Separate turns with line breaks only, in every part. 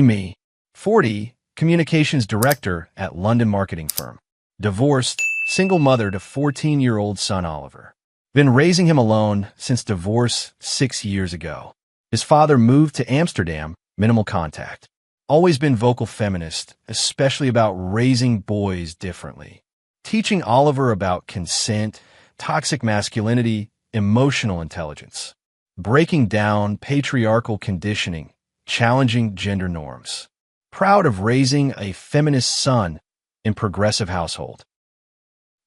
Me, 40, communications director at London marketing firm. Divorced, single mother to 14-year-old son Oliver. Been raising him alone since divorce 6 years ago. His father moved to Amsterdam, minimal contact. Always been vocal feminist, especially about raising boys differently. Teaching Oliver about consent, toxic masculinity, emotional intelligence. Breaking down patriarchal conditioning, challenging gender norms. Proud of raising a feminist son in progressive household.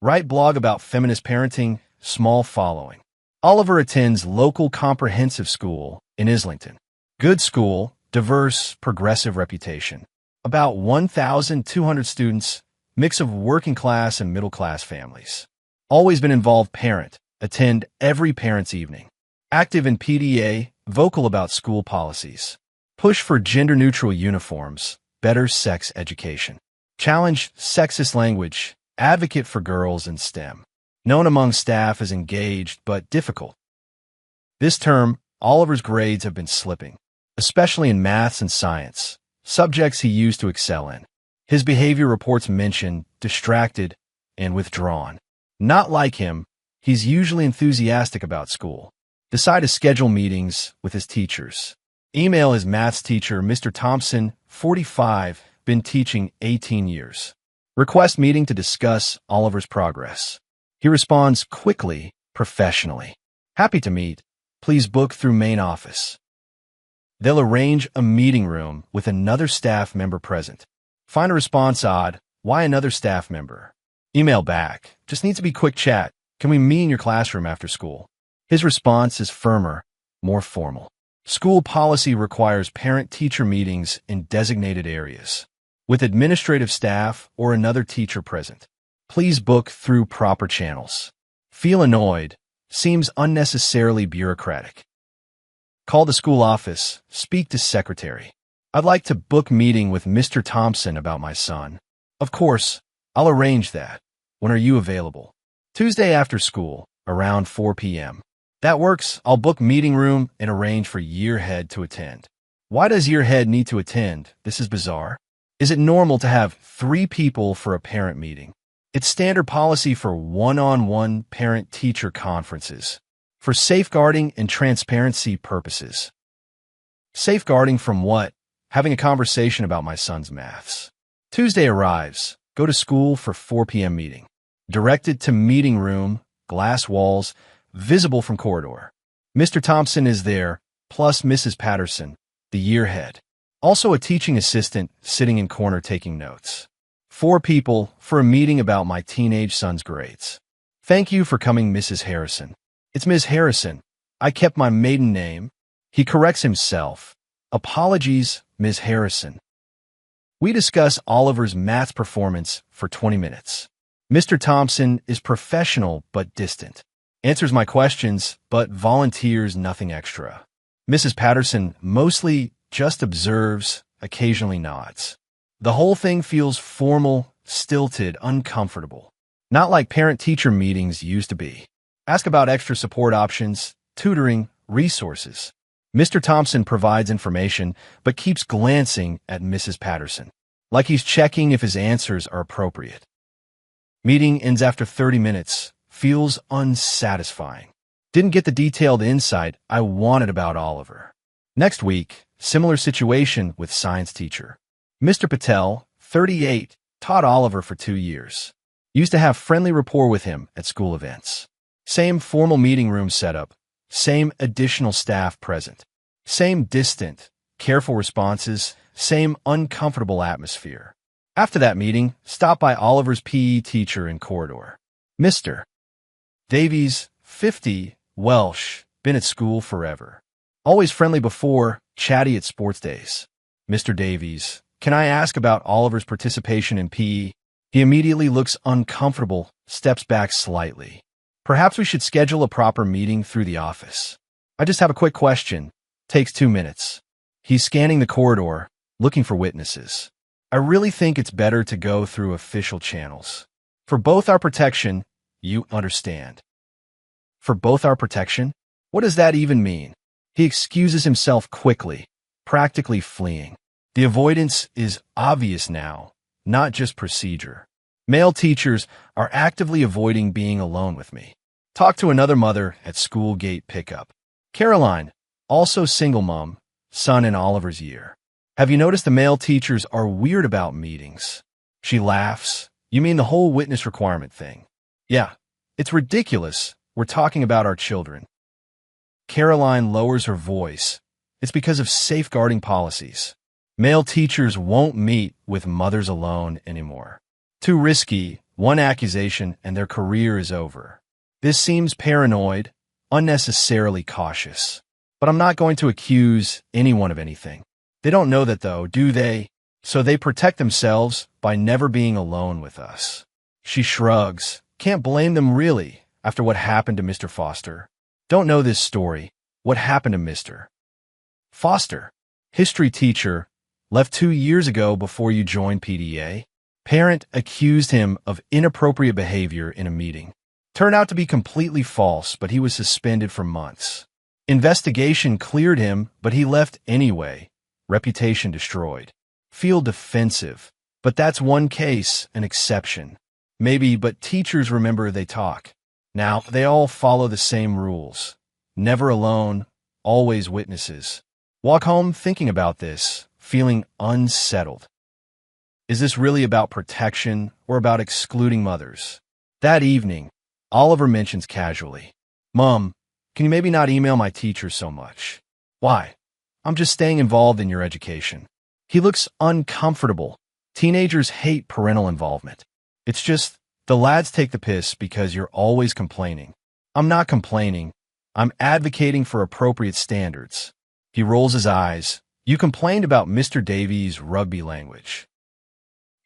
Write blog about feminist parenting, small following. Oliver attends local comprehensive school in Islington. Good school, diverse, progressive reputation. About 1,200 students, mix of working class and middle class families. Always been involved parent, attend every parents' evening. Active in PTA, vocal about school policies. Push for gender-neutral uniforms, better sex education. Challenge sexist language, advocate for girls in STEM. Known among staff as engaged but difficult. This term, Oliver's grades have been slipping, especially in maths and science, subjects he used to excel in. His behavior reports mention distracted and withdrawn. Not like him, he's usually enthusiastic about school. Decide to schedule meetings with his teachers. Email his maths teacher, Mr. Thompson, 45, been teaching 18 years. Request meeting to discuss Oliver's progress. He responds quickly, professionally. Happy to meet. Please book through main office. They'll arrange a meeting room with another staff member present. Find a response odd. Why another staff member? Email back. Just needs to be quick chat. Can we meet in your classroom after school? His response is firmer, more formal. School policy requires parent-teacher meetings in designated areas, with administrative staff or another teacher present. Please book through proper channels. Feel annoyed. Seems unnecessarily bureaucratic. Call the school office. Speak to secretary. I'd like to book meeting with Mr. Thompson about my son. Of course, I'll arrange that. When are you available? Tuesday after school, around 4 p.m. That works. I'll book meeting room and arrange for year head to attend. Why does year head need to attend? This is bizarre. Is it normal to have 3 people for a parent meeting? It's standard policy for one-on-one parent-teacher conferences. For safeguarding and transparency purposes. Safeguarding from what? Having a conversation about my son's maths. Tuesday arrives. Go to school for 4 p.m. meeting. Directed to meeting room, glass walls, visible from corridor. Mr. Thompson is there, plus Mrs. Patterson, the year head. Also a teaching assistant sitting in corner taking notes. 4 people for a meeting about my teenage son's grades. Thank you for coming, Mrs. Harrison. It's Ms. Harrison. I kept my maiden name. He corrects himself. Apologies, Ms. Harrison. We discuss Oliver's maths performance for 20 minutes. Mr. Thompson is professional but distant. Answers my questions, but volunteers nothing extra. Mrs. Patterson mostly just observes, occasionally nods. The whole thing feels formal, stilted, uncomfortable. Not like parent-teacher meetings used to be. Ask about extra support options, tutoring, resources. Mr. Thompson provides information, but keeps glancing at Mrs. Patterson, like he's checking if his answers are appropriate. Meeting ends after 30 minutes. Feels unsatisfying. Didn't get the detailed insight I wanted about Oliver. Next week, similar situation with science teacher. Mr. Patel, 38, taught Oliver for 2 years. Used to have friendly rapport with him at school events. Same formal meeting room setup. Same additional staff present. Same distant, careful responses. Same uncomfortable atmosphere. After that meeting, stopped by Oliver's PE teacher in corridor. Mr. Davies, 50, Welsh, been at school forever. Always friendly before, chatty at sports days. Mr. Davies, can I ask about Oliver's participation in PE? He immediately looks uncomfortable, steps back slightly. Perhaps we should schedule a proper meeting through the office. I just have a quick question. Takes 2 minutes. He's scanning the corridor, looking for witnesses. I really think it's better to go through official channels. For both our protection, you understand. For both our protection? What does that even mean? He excuses himself quickly, practically fleeing. The avoidance is obvious now, not just procedure. Male teachers are actively avoiding being alone with me. Talk to another mother at school gate pickup. Caroline, also single mom, son in Oliver's year. Have you noticed the male teachers are weird about meetings? She laughs. You mean the whole witness requirement thing? Yeah, it's ridiculous. We're talking about our children. Caroline lowers her voice. It's because of safeguarding policies. Male teachers won't meet with mothers alone anymore. Too risky, one accusation and their career is over. This seems paranoid, unnecessarily cautious. But I'm not going to accuse anyone of anything. They don't know that though, do they? So they protect themselves by never being alone with us. She shrugs. Can't blame them really, after what happened to Mr. Foster. Don't know this story. What happened to Mr. Foster? History teacher, left 2 years ago before you joined PDA. Parent accused him of inappropriate behavior in a meeting. Turned out to be completely false, but he was suspended for months. Investigation cleared him, but he left anyway. Reputation destroyed. Feel defensive. But that's one case, an exception. Maybe, but teachers remember they talk. Now, they all follow the same rules. Never alone, always witnesses. Walk home thinking about this, feeling unsettled. Is this really about protection or about excluding mothers? That evening, Oliver mentions casually, Mom, can you maybe not email my teacher so much? Why? I'm just staying involved in your education. He looks uncomfortable. Teenagers hate parental involvement. It's just, the lads take the piss because you're always complaining. I'm not complaining. I'm advocating for appropriate standards. He rolls his eyes. You complained about Mr. Davies' rugby language.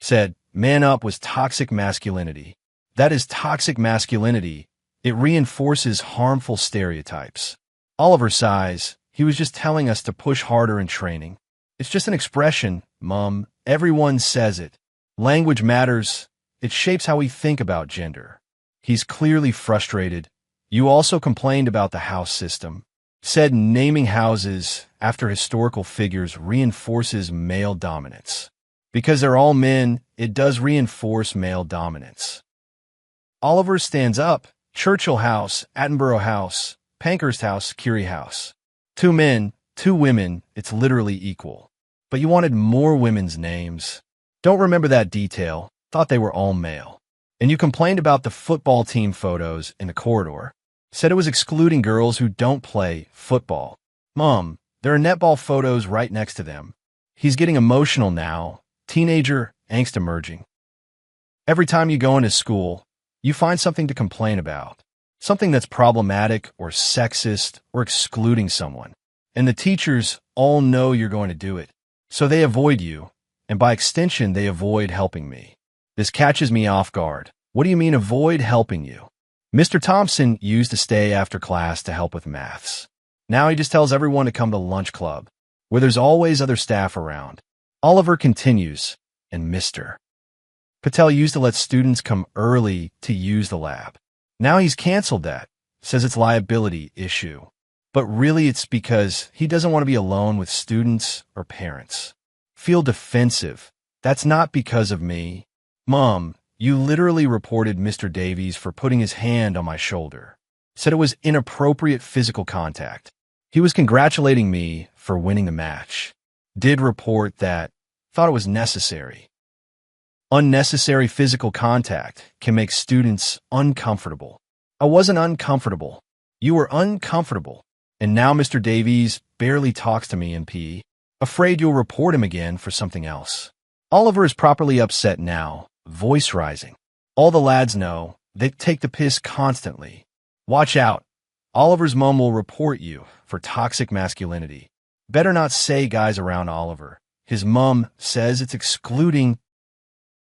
Said, man up was toxic masculinity. That is toxic masculinity. It reinforces harmful stereotypes. Oliver sighs. He was just telling us to push harder in training. It's just an expression, Mom. Everyone says it. Language matters. It shapes how we think about gender. He's clearly frustrated. You also complained about the house system. Said naming houses after historical figures reinforces male dominance. Because they're all men, it does reinforce male dominance. Oliver stands up. Churchill House, Attenborough House, Pankhurst House, Curie House. 2 men, 2 women, it's literally equal. But you wanted more women's names. Don't remember that detail. Thought they were all male. And you complained about the football team photos in the corridor. Said it was excluding girls who don't play football. Mom, there are netball photos right next to them. He's getting emotional now. Teenager, angst emerging. Every time you go into school, you find something to complain about. Something that's problematic or sexist or excluding someone. And the teachers all know you're going to do it. So they avoid you. And by extension, they avoid helping me. This catches me off guard. What do you mean avoid helping you? Mr. Thompson used to stay after class to help with maths. Now he just tells everyone to come to lunch club, where there's always other staff around. Oliver continues, and Mr. Patel used to let students come early to use the lab. Now he's canceled that, says it's liability issue. But really it's because he doesn't want to be alone with students or parents. Feel defensive. That's not because of me. Mom, you literally reported Mr. Davies for putting his hand on my shoulder. Said it was inappropriate physical contact. He was congratulating me for winning the match. Did report that. Thought it was necessary. Unnecessary physical contact can make students uncomfortable. I wasn't uncomfortable. You were uncomfortable. And now Mr. Davies barely talks to me in PE. Afraid you'll report him again for something else. Oliver is properly upset now, voice rising. All the lads know, they take the piss constantly. Watch out. Oliver's mom will report you for toxic masculinity. Better not say guys around Oliver. His mom says it's excluding.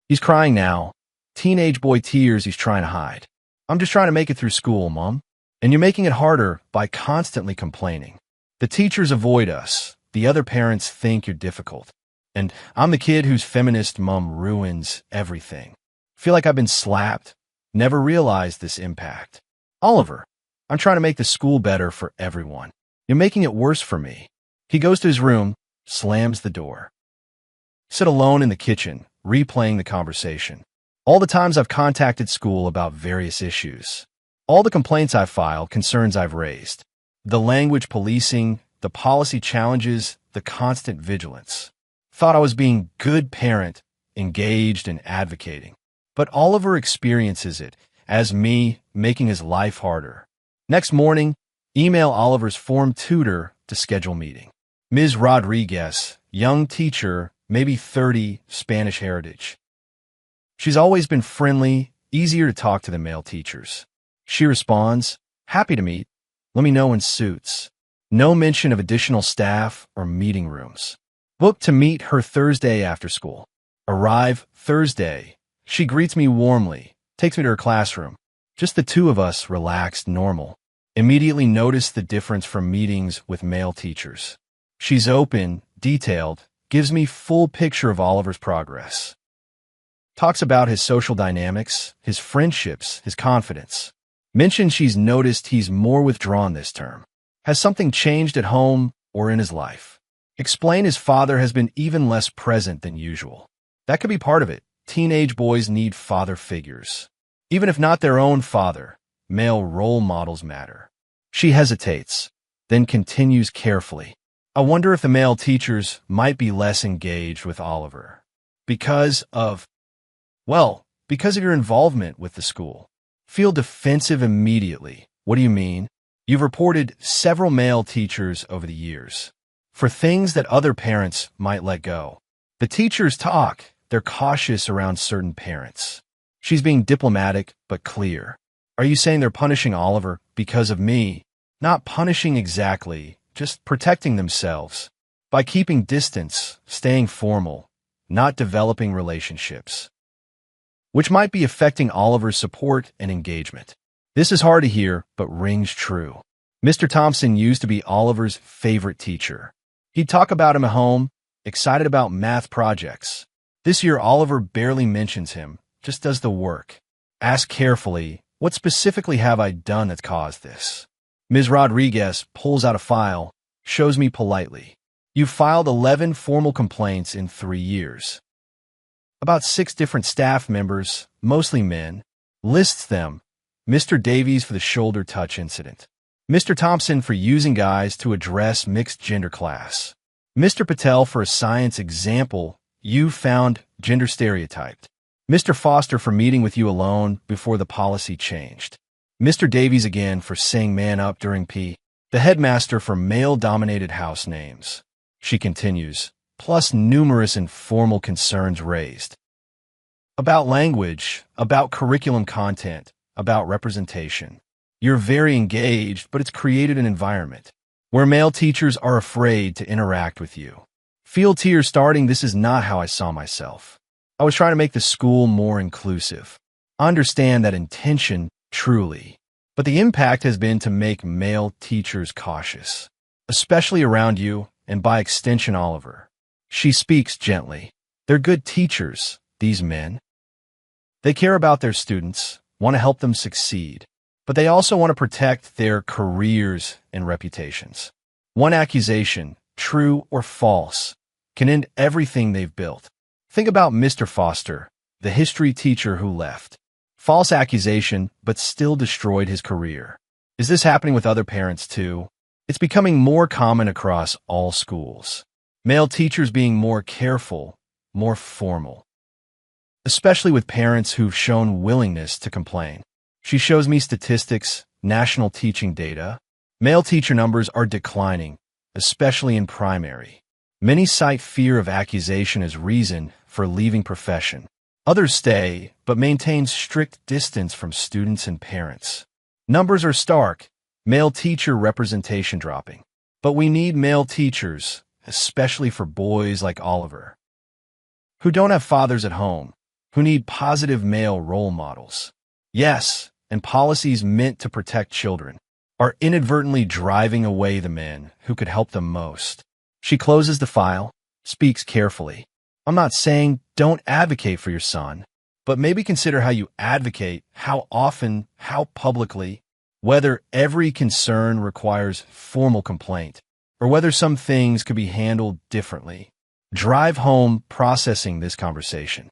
He's crying now. Teenage boy tears he's trying to hide. I'm just trying to make it through school, Mom. And you're making it harder by constantly complaining. The teachers avoid us. The other parents think you're difficult. And I'm the kid whose feminist mom ruins everything. Feel like I've been slapped. Never realized this impact. Oliver, I'm trying to make the school better for everyone. You're making it worse for me. He goes to his room, slams the door. Sit alone in the kitchen, replaying the conversation. All the times I've contacted school about various issues. All the complaints I've filed, concerns I've raised. The language policing, the policy challenges, the constant vigilance. Thought I was being good parent, engaged and advocating. But Oliver experiences it as me making his life harder. Next morning, email Oliver's form tutor to schedule meeting. Ms. Rodriguez, young teacher, maybe 30, Spanish heritage. She's always been friendly, easier to talk to than male teachers. She responds, happy to meet. Let me know when suits. No mention of additional staff or meeting rooms. Booked to meet her Thursday after school. Arrive Thursday. She greets me warmly, takes me to her classroom. Just the two of us, relaxed, normal. Immediately notice the difference from meetings with male teachers. She's open, detailed, gives me full picture of Oliver's progress. Talks about his social dynamics, his friendships, his confidence. Mentions she's noticed he's more withdrawn this term. Has something changed at home or in his life? Explain his father has been even less present than usual. That could be part of it. Teenage boys need father figures. Even if not their own father, male role models matter. She hesitates, then continues carefully. I wonder if the male teachers might be less engaged with Oliver. Because of your involvement with the school. Feel defensive immediately. What do you mean? You've reported several male teachers over the years for things that other parents might let go. The teachers talk. They're cautious around certain parents. She's being diplomatic but clear. Are you saying they're punishing Oliver because of me? Not punishing exactly, just protecting themselves. By keeping distance, staying formal, not developing relationships. Which might be affecting Oliver's support and engagement. This is hard to hear, but rings true. Mr. Thompson used to be Oliver's favorite teacher. He'd talk about him at home, excited about math projects. This year, Oliver barely mentions him, just does the work. Ask carefully, what specifically have I done that's caused this? Ms. Rodriguez pulls out a file, shows me politely. You've filed 11 formal complaints in 3 years. About 6 different staff members, mostly men, lists them. Mr. Davies for the shoulder touch incident. Mr. Thompson for using guys to address mixed gender class. Mr. Patel for a science example you found gender stereotyped. Mr. Foster for meeting with you alone before the policy changed. Mr. Davies again for saying man up during P. The headmaster for male-dominated house names. She continues, plus numerous informal concerns raised. About language, about curriculum content, about representation. You're very engaged, but it's created an environment where male teachers are afraid to interact with you. Feel tears starting, this is not how I saw myself. I was trying to make the school more inclusive. I understand that intention, truly. But the impact has been to make male teachers cautious, especially around you and by extension Oliver. She speaks gently. They're good teachers, these men. They care about their students, want to help them succeed, but they also want to protect their careers and reputations. One accusation, true or false, can end everything they've built. Think about Mr. Foster, the history teacher who left. False accusation, but still destroyed his career. Is this happening with other parents too? It's becoming more common across all schools. Male teachers being more careful, more formal. Especially with parents who've shown willingness to complain. She shows me statistics, national teaching data. Male teacher numbers are declining, especially in primary. Many cite fear of accusation as reason for leaving profession. Others stay, but maintain strict distance from students and parents. Numbers are stark, male teacher representation dropping. But we need male teachers, especially for boys like Oliver, who don't have fathers at home, who need positive male role models. Yes, and policies meant to protect children are inadvertently driving away the men who could help them most. She closes the file, speaks carefully. I'm not saying don't advocate for your son, but maybe consider how you advocate, how often, how publicly, whether every concern requires formal complaint, or whether some things could be handled differently. Drive home processing this conversation.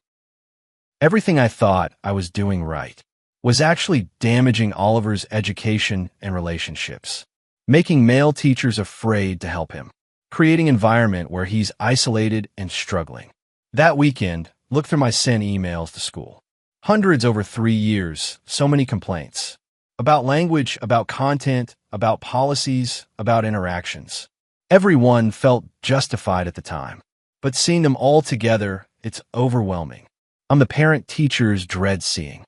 Everything I thought I was doing right was actually damaging Oliver's education and relationships, making male teachers afraid to help him, creating an environment where he's isolated and struggling. That weekend, look through my sent emails to school. Hundreds over 3 years, so many complaints. About language, about content, about policies, about interactions. Everyone felt justified at the time, but seeing them all together, it's overwhelming. I'm the parent teachers dread seeing.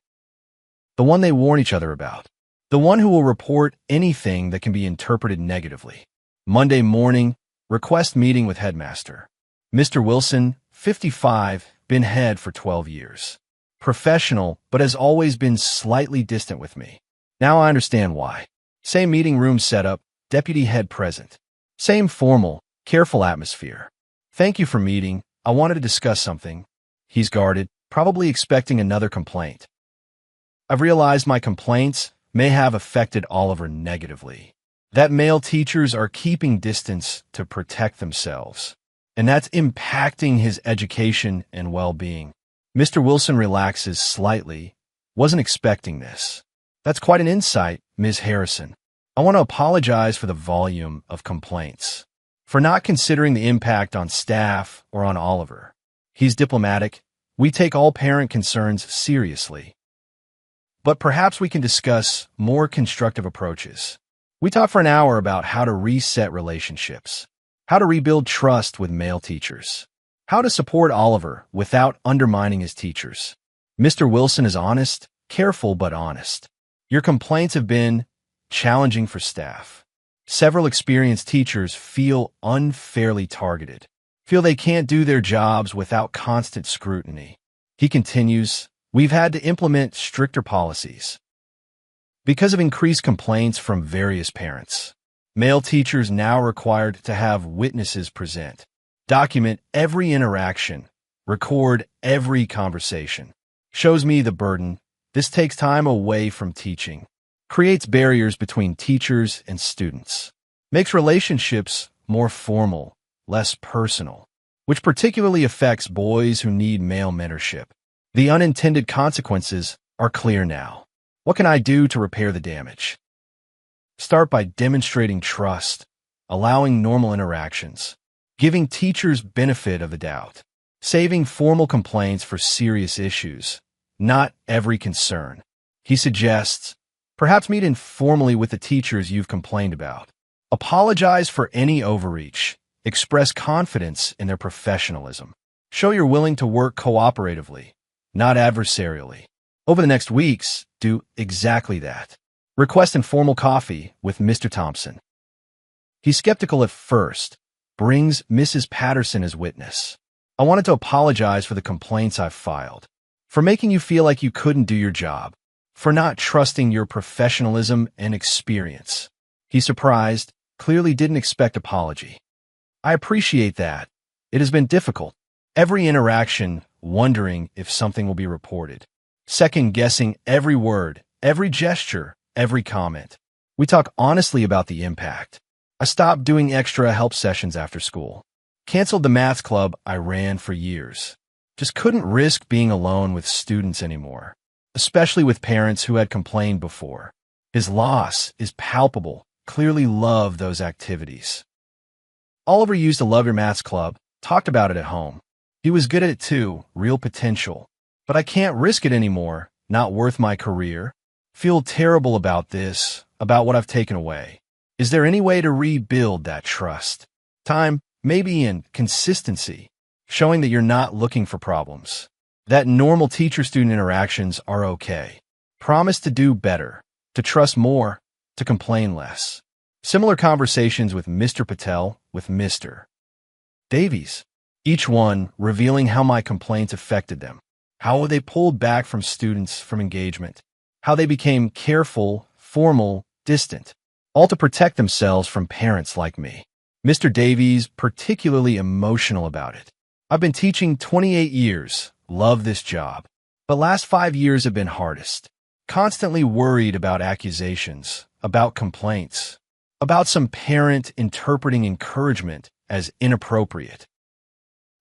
The one they warn each other about. The one who will report anything that can be interpreted negatively. Monday morning, request meeting with headmaster. Mr. Wilson, 55, been head for 12 years. Professional, but has always been slightly distant with me. Now I understand why. Same meeting room setup, deputy head present. Same formal, careful atmosphere. Thank you for meeting. I wanted to discuss something. He's guarded, probably expecting another complaint. I've realized my complaints may have affected Oliver negatively. That male teachers are keeping distance to protect themselves. And that's impacting his education and well-being. Mr. Wilson relaxes slightly. Wasn't expecting this. That's quite an insight, Ms. Harrison. I want to apologize for the volume of complaints, for not considering the impact on staff or on Oliver. He's diplomatic. We take all parent concerns seriously. But perhaps we can discuss more constructive approaches. We talked for an hour about how to reset relationships, how to rebuild trust with male teachers, how to support Oliver without undermining his teachers. Mr. Wilson is honest, careful but honest. Your complaints have been challenging for staff. Several experienced teachers feel unfairly targeted, feel they can't do their jobs without constant scrutiny. He continues, we've had to implement stricter policies because of increased complaints from various parents. Male teachers now required to have witnesses present, document every interaction, record every conversation. Shows me the burden. This takes time away from teaching, creates barriers between teachers and students, makes relationships more formal, less personal, which particularly affects boys who need male mentorship. The unintended consequences are clear now. What can I do to repair the damage? Start by demonstrating trust, allowing normal interactions, giving teachers benefit of the doubt, saving formal complaints for serious issues, not every concern. He suggests, perhaps meet informally with the teachers you've complained about. Apologize for any overreach. Express confidence in their professionalism. Show you're willing to work cooperatively, not adversarially. Over the next weeks, do exactly that. Request informal coffee with Mr. Thompson. He's skeptical at first, brings Mrs. Patterson as witness. I wanted to apologize for the complaints I've filed, for making you feel like you couldn't do your job, for not trusting your professionalism and experience. He's surprised, clearly didn't expect apology. I appreciate that. It has been difficult. Every interaction, wondering if something will be reported. Second-guessing every word, every gesture, every comment. We talk honestly about the impact. I stopped doing extra help sessions after school. Canceled the math club I ran for years. Just couldn't risk being alone with students anymore, especially with parents who had complained before. His loss is palpable. Clearly love those activities. Oliver used to love your maths club, talked about it at home. He was good at it too, real potential. But I can't risk it anymore, not worth my career. Feel terrible about this, about what I've taken away. Is there any way to rebuild that trust? Time, maybe in consistency, showing that you're not looking for problems. That normal teacher-student interactions are okay. Promise to do better, to trust more, to complain less. Similar conversations with Mr. Patel, with Mr. Davies. Each one revealing how my complaints affected them, how they pulled back from students from engagement, how they became careful, formal, distant, all to protect themselves from parents like me. Mr. Davies particularly emotional about it. I've been teaching 28 years, love this job, but last 5 years have been hardest. Constantly worried about accusations, about complaints, about some parent interpreting encouragement as inappropriate.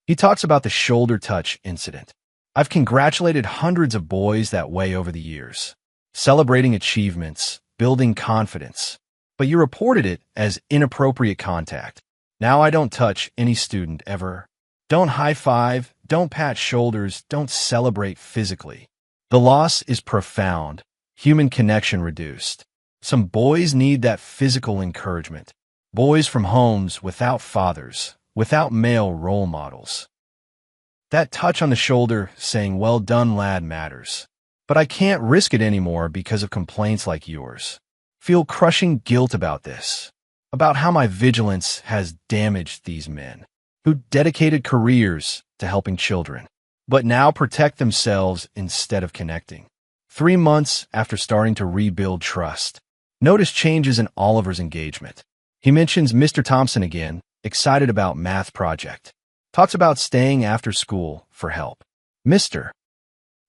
He talks about the shoulder touch incident. I've congratulated hundreds of boys that way over the years, celebrating achievements, building confidence. But you reported it as inappropriate contact. Now I don't touch any student ever. Don't high-five, don't pat shoulders, don't celebrate physically. The loss is profound, human connection reduced. Some boys need that physical encouragement. Boys from homes without fathers, without male role models. That touch on the shoulder saying, "Well done, lad," matters. But I can't risk it anymore because of complaints like yours. Feel crushing guilt about this, about how my vigilance has damaged these men who dedicated careers to helping children, but now protect themselves instead of connecting. 3 months after starting to rebuild trust, notice changes in Oliver's engagement. He mentions Mr. Thompson again, excited about math project. Talks about staying after school for help. Mr.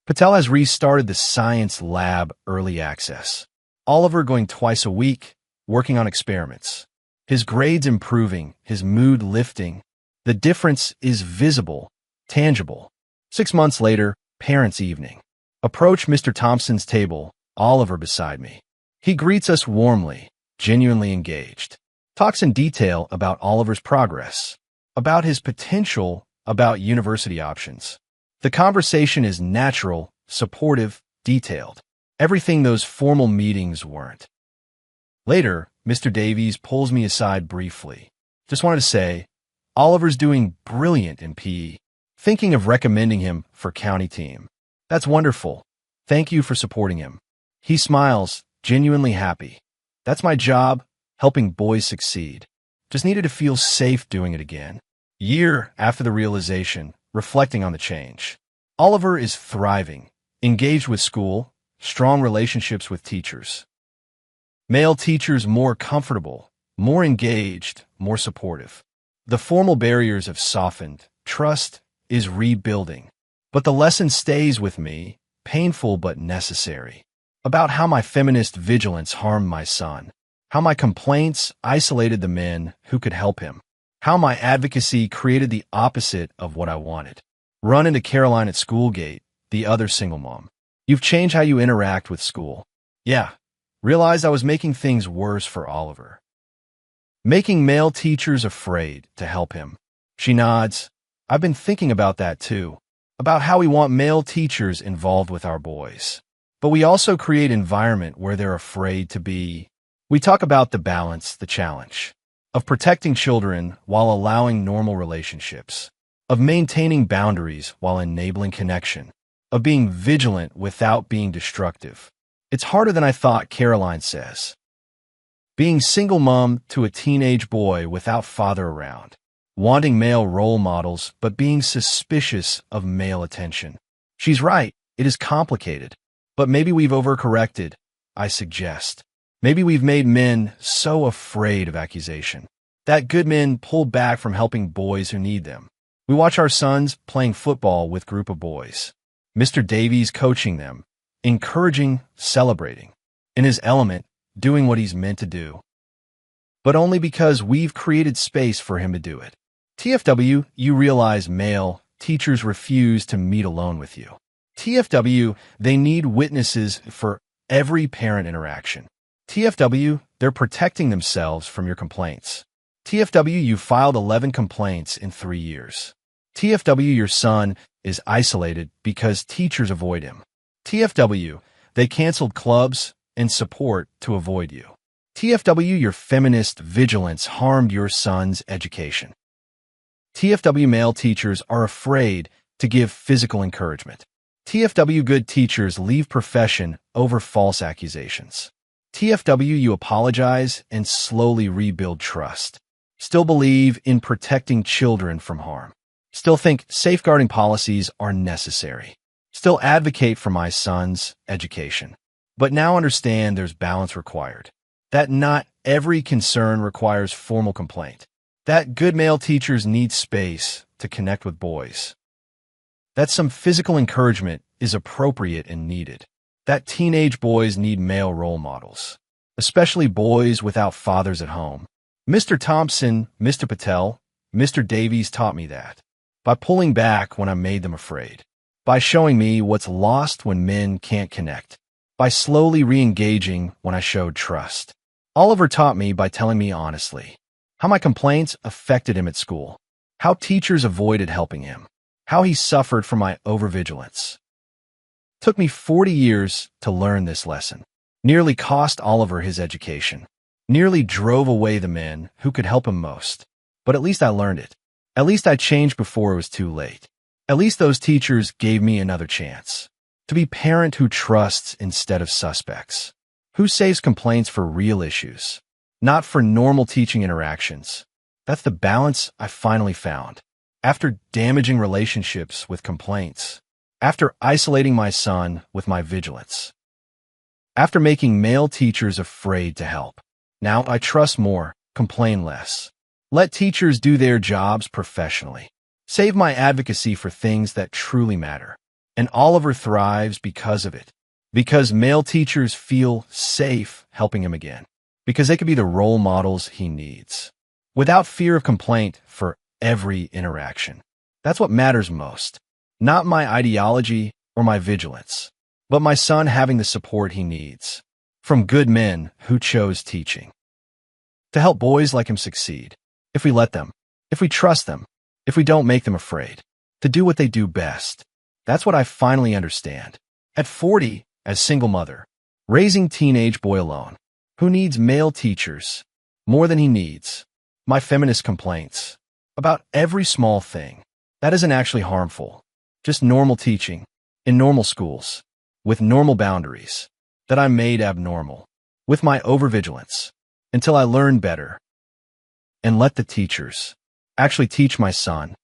Patel has restarted the science lab early access. Oliver going twice a week, working on experiments. His grades improving, his mood lifting. The difference is visible, tangible. 6 months later, parents' evening. Approach Mr. Thompson's table, Oliver beside me. He greets us warmly, genuinely engaged. Talks in detail about Oliver's progress, about his potential, about university options. The conversation is natural, supportive, detailed. Everything those formal meetings weren't. Later, Mr. Davies pulls me aside briefly. Just wanted to say, Oliver's doing brilliant in PE. Thinking of recommending him for county team. That's wonderful. Thank you for supporting him. He smiles, genuinely happy. That's my job, helping boys succeed. Just needed to feel safe doing it again. Year after the realization, reflecting on the change. Oliver is thriving, engaged with school, strong relationships with teachers. Male teachers more comfortable, more engaged, more supportive. The formal barriers have softened. Trust is rebuilding. But the lesson stays with me, painful but necessary, about how my feminist vigilance harmed my son, how my complaints isolated the men who could help him, how my advocacy created the opposite of what I wanted. Run into Caroline at Schoolgate, the other single mom. You've changed how you interact with school. Yeah, realized I was making things worse for Oliver. Making male teachers afraid to help him. She nods. I've been thinking about that too, about how we want male teachers involved with our boys. But we also create an environment where they're afraid to be. We talk about the balance, the challenge, of protecting children while allowing normal relationships, of maintaining boundaries while enabling connection, of being vigilant without being destructive. It's harder than I thought, Caroline says. Being single mom to a teenage boy without father around, wanting male role models but being suspicious of male attention. She's right, it is complicated. But maybe we've overcorrected, I suggest. Maybe we've made men so afraid of accusation that good men pull back from helping boys who need them. We watch our sons playing football with a group of boys. Mr. Davies coaching them, encouraging, celebrating. In his element, doing what he's meant to do. But only because we've created space for him to do it. TFW, you realize male teachers refuse to meet alone with you. TFW, they need witnesses for every parent interaction. TFW, they're protecting themselves from your complaints. TFW, you filed 11 complaints in 3 years. TFW, your son is isolated because teachers avoid him. TFW, they canceled clubs and support to avoid you. TFW, your feminist vigilance harmed your son's education. TFW, male teachers are afraid to give physical encouragement. TFW, good teachers leave profession over false accusations. TFW, you apologize and slowly rebuild trust. Still believe in protecting children from harm. Still think safeguarding policies are necessary. Still advocate for my son's education. But now understand there's balance required. That not every concern requires formal complaint. That good male teachers need space to connect with boys. That some physical encouragement is appropriate and needed. That teenage boys need male role models, especially boys without fathers at home. Mr. Thompson, Mr. Patel, Mr. Davies taught me that. by pulling back when I made them afraid, by showing me what's lost when men can't connect, by slowly re-engaging when I showed trust. Oliver taught me by telling me honestly how my complaints affected him at school, how teachers avoided helping him, how he suffered from my overvigilance. It took me 40 years to learn this lesson. Nearly cost Oliver his education. Nearly drove away the men who could help him most. But at least I learned it. At least I changed before it was too late. At least those teachers gave me another chance. To be parent who trusts instead of suspects. Who saves complaints for real issues, not for normal teaching interactions. That's the balance I finally found. After damaging relationships with complaints. After isolating my son with my vigilance. After making male teachers afraid to help. Now I trust more, complain less. Let teachers do their jobs professionally. Save my advocacy for things that truly matter. And Oliver thrives because of it. Because male teachers feel safe helping him again. Because they could be the role models he needs. Without fear of complaint for every interaction. That's what matters most. Not my ideology or my vigilance, but my son having the support he needs. From good men who chose teaching. To help boys like him succeed. If we let them. If we trust them. If we don't make them afraid. To do what they do best. That's what I finally understand. At 40, as single mother. Raising teenage boy alone. Who needs male teachers more than he needs. My feminist complaints. About every small thing. That isn't actually harmful. Just normal teaching. In normal schools. With normal boundaries. That I made abnormal. With my overvigilance. Until I learn better. And let the teachers actually teach my son.